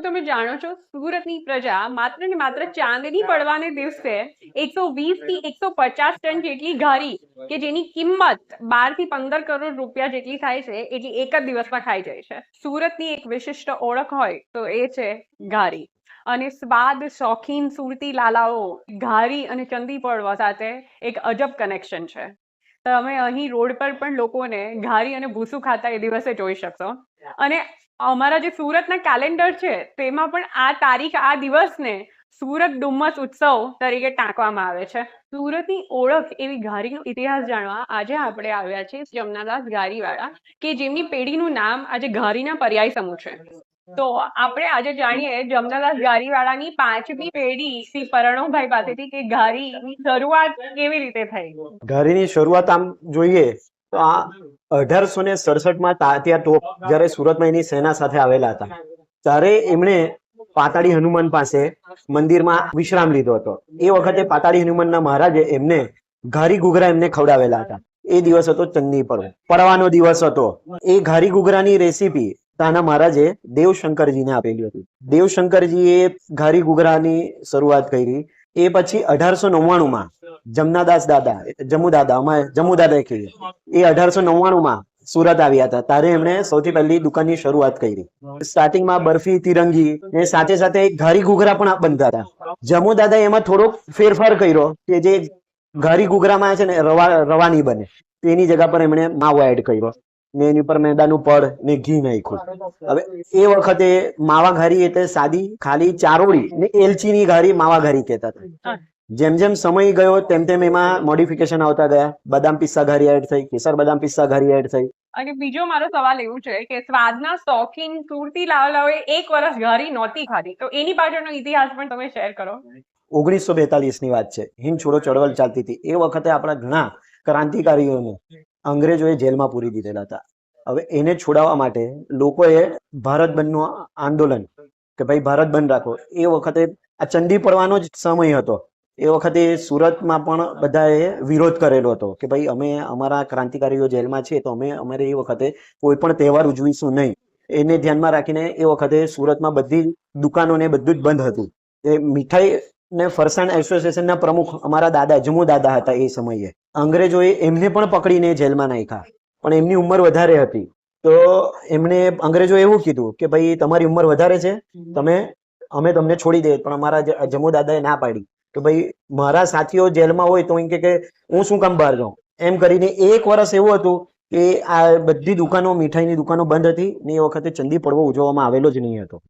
તમે જાણો છો સુરતની પ્રજા માત્ર ને માત્ર ચાંદની પડવાને દિવસે 120 થી 150 ટન જેટલી ઘારી કે જેની કિંમત 12 થી 15 કરોડ રૂપિયા જેટલી થાય છે એટલી એક જ દિવસમાં ખાઈ જાય છે. સુરતની એક વિશિષ્ટ ઓળખ હોય તો એ છે ઘારી. અને સ્વાદ શોખીન સુરતી લાલાઓ ઘારી અને ચંદી પડવા સાથે એક અજબ કનેક્શન છે. તમે અહીં રોડ પર પણ લોકોને ઘારી અને ભૂસું ખાતા એ દિવસે જોઈ શકશો. અને અમારા જે સુરતના કેલેન્ડર છે તેમાં પણ આ તારીખ, આ દિવસને સુરત ડુમ્મસ ઉત્સવ તરીકે ટાંકવામાં આવે છે. સુરતની ઓળખ એવી ઘારીનો ઇતિહાસ જાણવા આજે આપણે આવ્યા છીએ જમનાદાસ ઘારીવાળા, કે જેમની પેઢીનું નામ આજે ઘારીના પર્યાય સમૂહ છે. તો આપણે આજે જાણીએ જમનાદાસ ઘારીવાળાની પાંચમી પેઢી શ્રી પરણોભાઈ પાસેથી કે ઘારીની શરૂઆત કેવી રીતે થઈ. ઘારીની શરૂઆત આમ જોઈએ તો આ 1867 તાત્યા તોપ જ્યારે સુરતમાં એની સેના સાથે આવેલા હતા ત્યારે એમણે પાતાળી હનુમાન પાસે મંદિરમાં વિશ્રામ લીધો હતો. એ વખતે પાતાળી હનુમાનના મહારાજે એમને ઘારી ઘૂઘરા એમને ખવડાવેલા હતા. એ દિવસ હતો ચંદી પડવાનો દિવસ હતો. એ ઘારી ઘૂઘરાની રેસીપી તાના મહારાજે દેવશંકરજીને આપેલી હતી. દેવશંકરજીએ ઘારી ઘૂઘરાની શરૂઆત કરી. એ પછી 1899 જમનાદાસ દાદા, જમુદાદા કહીએ, એ 1899 સુરત આવ્યા હતા. ત્યારે એમણે સૌથી પહેલી દુકાનની શરૂઆત કરી. સ્ટાર્ટિંગમાં બરફી, તિરંગી ને સાથે સાથે ઘારી ઘૂઘરા પણ બનતા હતા. જમુદાદાએ એમાં થોડોક ફેરફાર કર્યો કે જે ઘારી ઘૂઘરામાં છે ને રવા નહીં બને, તેની જગ્યા પર એમણે માવો એડ કર્યો ને એની ઉપર મેદાનું પડ ને ઘી નાખ્યું. હવે એ વખતે માવા ઘારી એટલે સાદી ખાલી ચારોળી ને એલચીની ઘારી માવા ઘારી કહેતા હતા. જેમ જેમ સમય ગયો તેમ તેમ એમાં મોડિફિકેશન આવતા ગયા. બદામ પિસ્તા ઘારી એડ થઈ, કેસર બદામ પિસ્તા ઘારી એડ થઈ. અને બીજો મારો સવાલ એવું છે કે સ્વાદના શોખીન સુરતી લાલાઓએ એક વર્ષ ઘારી નહોતી ખાધી, તો એની પાછળનો ઇતિહાસ પણ તમે શેર કરો. 1942 ની વાત છે. હિંદ છોડો ચળવળ ચાલતી હતી. એ વખતે આપણા ઘણા ક્રાંતિકારીઓને અંગ્રેજોએ જેલમાં પૂરી દીધેલા હતા. હવે એને છોડાવવા માટે લોકોએ ભારત બંધનું આંદોલન કે ભાઈ ભારત બંધ રાખો. એ વખતે આ ચંદી પડવાનો જ સમય હતો. એ વખતે સુરતમાં પણ બધાએ વિરોધ કરેલો હતો કે ભાઈ અમે અમારા ક્રાંતિકારીઓ જેલમાં છે તો અમારે એ વખતે કોઈ પણ તહેવાર ઉજવીશું નહીં. એને ધ્યાનમાં રાખીને એ વખતે સુરતમાં બધી દુકાનો ને બધું જ બંધ હતું. એ મીઠાઈ ને ફરસાણ એસોસિએશનના પ્રમુખ અમારા દાદા જમુ દાદા હતા. એ સમયે અંગ્રેજોએ એમને પણ પકડીને જેલમાં નાખ્યા, પણ એમની ઉંમર વધારે હતી. તો એમને અંગ્રેજોએ એવું કીધું કે ભાઈ તમારી ઉંમર વધારે છે, અમે તમને છોડી દઈએ. પણ અમારા જમુ દાદાએ ના પાડી કે ભાઈ મારા સાથીઓ જેલમાં હોય તો એમ કે હું શું કામ બહાર જાઉં. એમ કરીને એક વર્ષ એવું હતું કે આ બધી દુકાનો, મીઠાઈની દુકાનો બંધ હતી ને એ વખતે ચંદી પડવો ઉજવવામાં આવેલો જ નહીં હતો.